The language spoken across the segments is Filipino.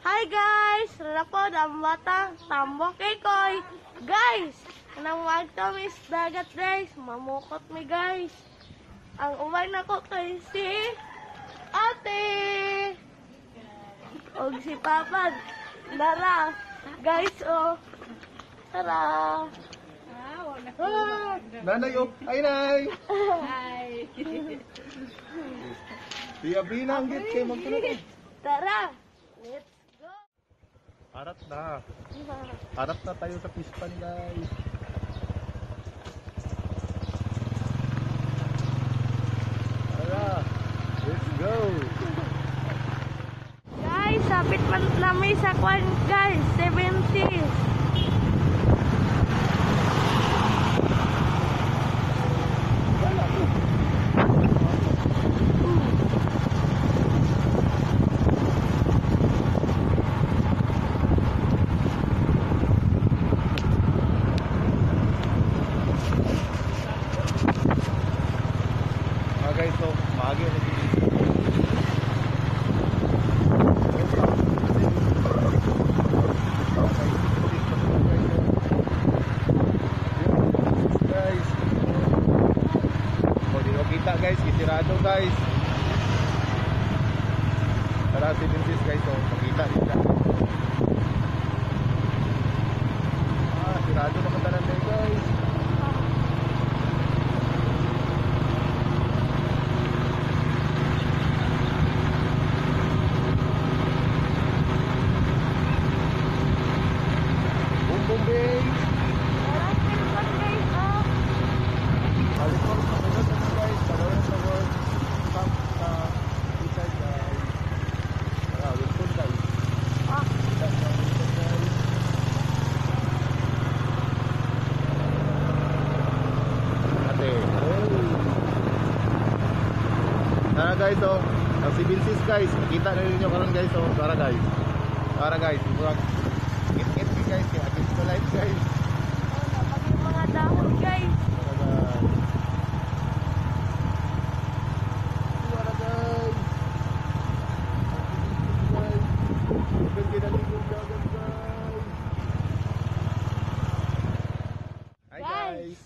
Hi guys! Rapod ang batang tambok koy. Guys! Nang magtamis dagat guys. Mamukot mi guys. Ang umay na ko kay si ate. Og si papa. Dara. Guys oh. Tara. Nanay oh. Ay nay. Hi. Tiya binanggit kay magtulog eh. Tara. Let's go. Harap na. Harap na tayo sa pispan guys. Tara. Let's go. Guys, sapit man namin sa kwan guys. 70s. Guys, so maagi na dito. Guys. Oh, di ko kita guys, kisirado guys. Tara si Vincis guys, so makita dito. Sirado na katanan na guys. Bumbing. Parang pinsan guys oh. Balik ko sa mga guys, dalawang sa world. Pump sa inside guys. Tara, welcome guys. Ah. Welcome guys. Ate. Tara guys, oh. Ang si Vincis guys. Nakita na rin nyo karon guys, oh. Tara guys. Tara guys. It guys. Kaya atin sa live guys. Oh, napag yung mga dahon guys. Tara guys. Hi guys.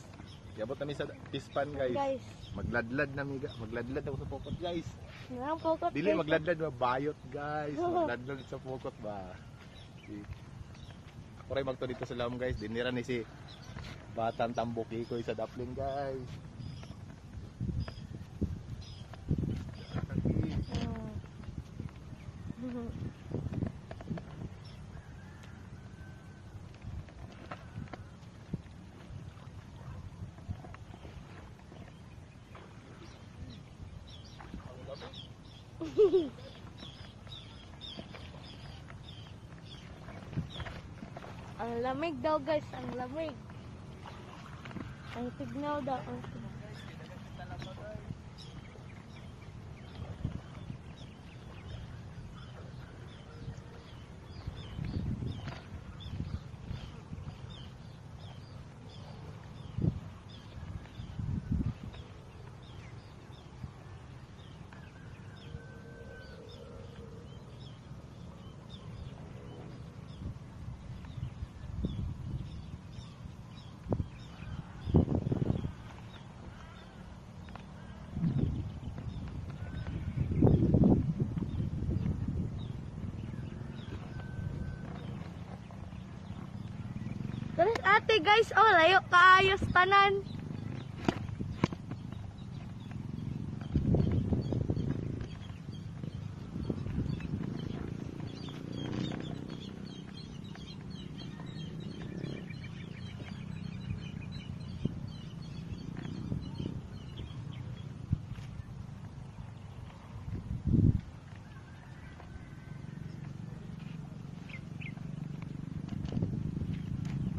Yabot namin sa pispan guys. Guys. Magladlad na miga. Magladlad ako sa pokot guys. Nang pokot Dili guys. magladlad ba bayot guys. Magladlad sa pokot ba. Ako rin magto dito sa laom guys. Dinira ni si Batang Tambok Ikoy sa Daplin guys. Ang lamig daw guys, ang lamig. Ang tignaw daw. Ang tignaw. Terus ate guys, oh layo kaayos tanan.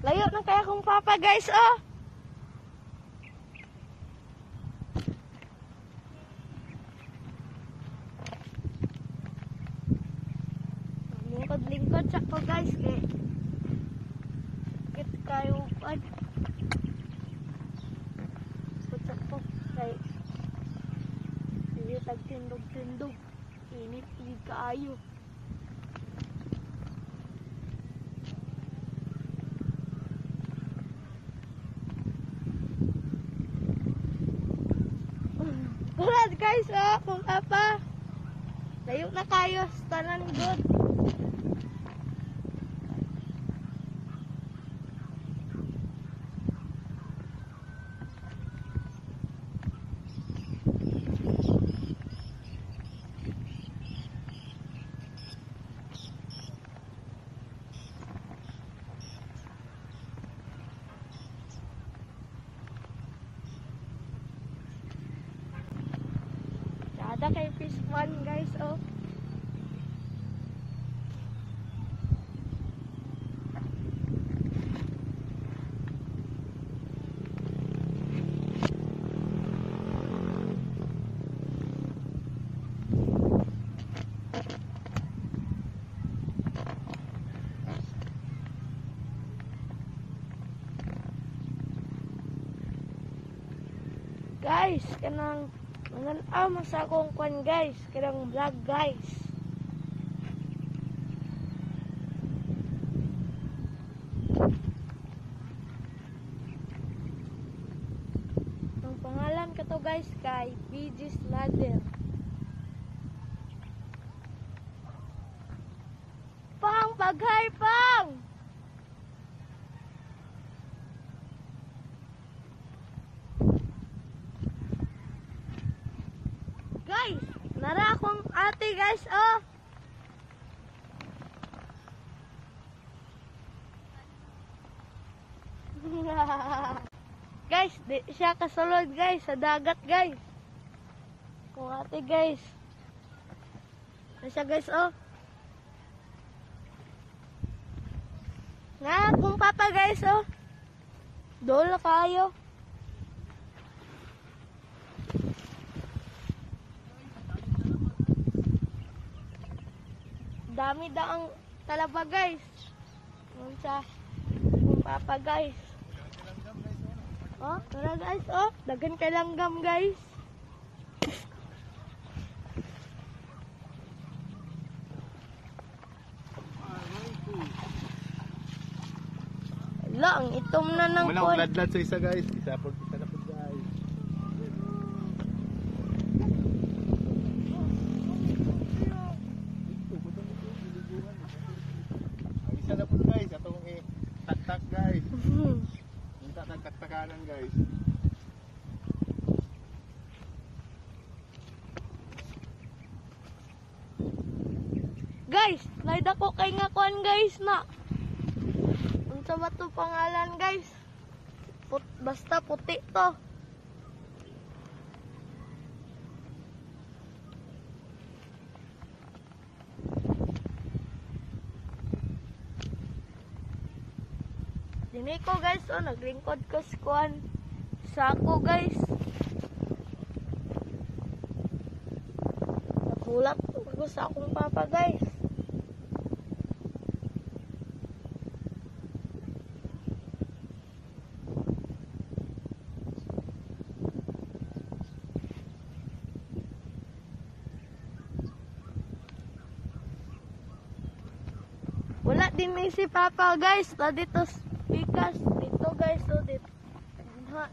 Layo na kaya kong papa guys, oh. Lingkod-lingkod sa ko guys, eh. Kit kayo pan. Putok po, kay. Hindi tagtindog-tindog. Init, hindi kaayo. Nagulat guys, oh, kung apa. Layo na kayo, tanan good. Ada kay fish pond guys, oh. Guys, kanang mananaw sa akong kwan guys, kanang vlog guys. Ang pangalan ka to guys kay BG's Ladder. Pang baghay pang! Guys, nara akong ate guys, oh. Guys, di siya kasulod guys sa dagat guys. Kung ate guys. Nasa guys, oh. Nga, kung papa guys, oh. Doon na kayo. Dami daw ang talaba guys. Yun sa kung papa guys. Oh, tara guys, oh. Dagan kay langgam guys. Wala, ang itom na ng Muna kon. ladlad sa isa guys. Isa na po guys. Isa na po guys. Atong tak-tak guys. Yung tak-tak-takanan guys. Guys, naida ko kay nga kon guys na. Unsa ba to pangalan guys? Basta puti to. Dini ko guys, oh, naglingkod ko sa kuan. Sako guys. Nagulat ko sa akong papa guys. Wala din may si papa guys. Na dito pikas. Dito guys. So dito. Dinha.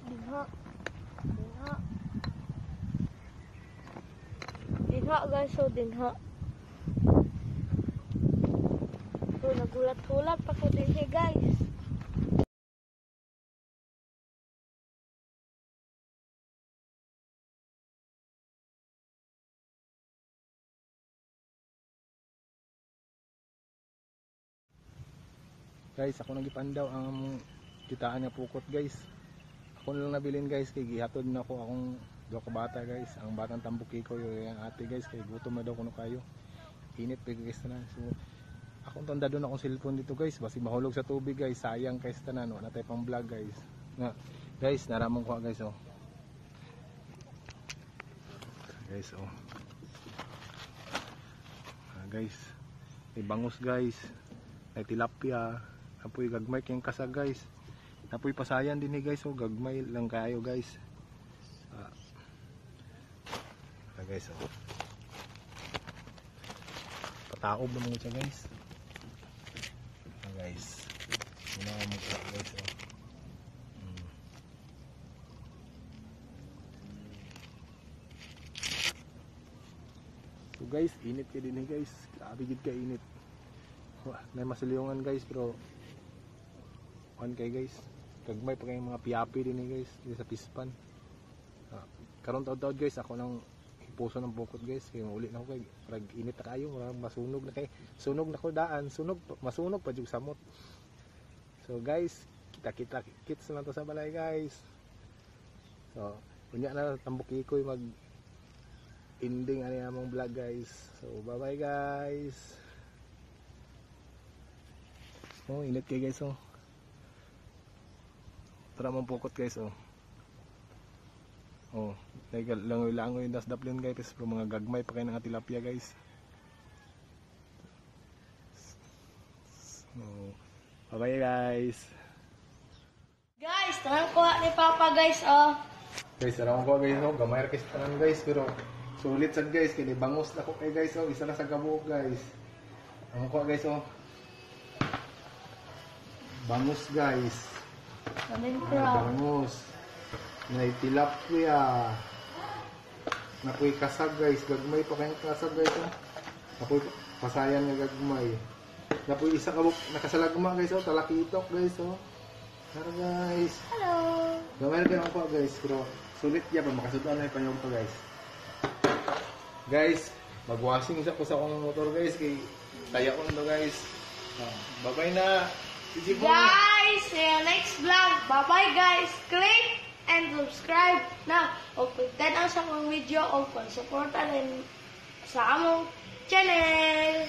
Dinha guys. So dinha. So nagulat-hulat pa ko din guys. Guys, ako nagipandaw ang kitaan nga pukot guys. Ako na lang nabilin guys kay gihatod na ako akong duha ka bata guys. Ang batang tambuki ko yung ate guys kay gutom na daw kuno kayo. Init pa guys tanan. So akong tanda doon akong cellphone dito guys. Basi mahulog sa tubig guys. Sayang guys tanan. Wala tayo pang vlog guys. Nga guys, naramong ko guys oh. Guys oh. Guys, may bangus guys. May tilapia. Napoy gagmay kayong kasag guys. Napoy pasayan din guys. Oh, gagmay lang kayo guys. Guys oh. Pataob naman siya guys. Guys. Yun ang mga guys oh. guys, init ka din guys. Grabe gid ka init. May masilungan guys pero kay guys. Kagmay pa kayong mga piapi din guys dito sa pispan. Karon taud-taud guys ako nang puso ng bukod guys kay uli na ako kay parag init na kayo, masunog na kay sunog na ko daan, masunog pa jud samot. So guys, kita kits na to sa balay guys. So unya na Tambukikoy mag ending ani among vlog guys. So bye bye guys. Oh init kay guys oh. Tara mong pukot guys oh. Oh, langoy-langoy das daplin guys, pero mga gagmay pa kayo ng tilapia guys. So, bye guys. Guys, tanang kuha ni Papa guys, oh. Guys, alam ko guys, oh, gamay ra kay tanan guys, pero sulit sad guys, kini bangos na ko kay guys, oh, isa na sa gabuok guys. Alam ko guys, oh. Bangus guys. Sabihin ko, ah. Bangus. May tilapia. Napoy kasag guys, gagmay pa kayong kasag guys. Oh. Napoy pasayan nga gagmay. Napoy isa kabuk nakasalagma guys, oh, talakitok guys, oh. Tara guys. Hello. Gamay kayo pa guys, pero sulit ya pa makasudan na panyong pa guys. Guys, magwashing sa ko sa akong motor guys kay kaya ko na guys. Bye-bye na. Sige po. Guys, see you next vlog. Bye-bye guys. Click and subscribe na. O pagtan ang sa akong video o pag-supportan sa among channel.